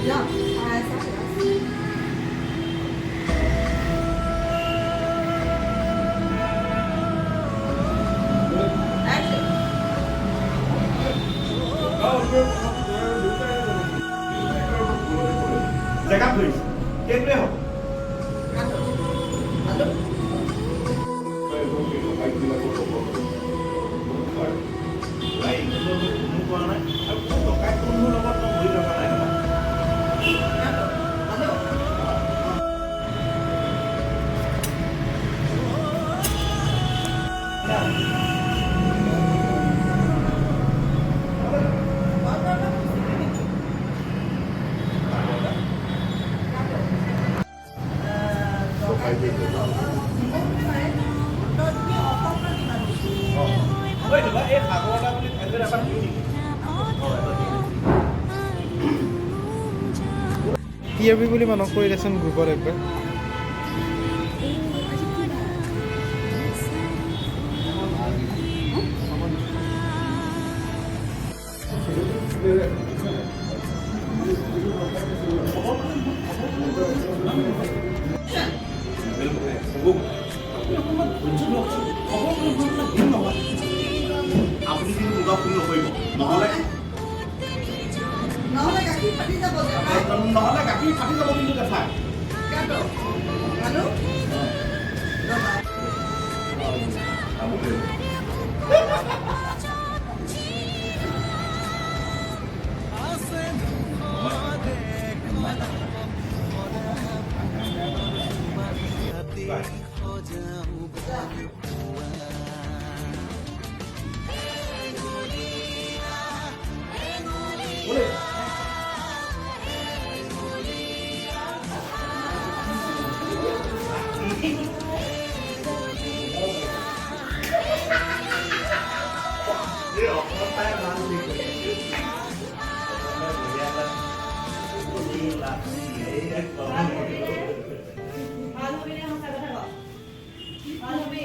Ja, also. जगह please केतले हो TRP বুলি মানুহক কৈ দেচোন গ্ৰুপত একবাৰ আপুনি কিন্তু দুটা ফোন নকৰিব নহ'লে গাখীৰ ফাটি যাব নহ'লে গাখীৰ ফাটি যাব কিন্তু দেখা ভাল হবে না সঁচা কথা কওক ভাল হবে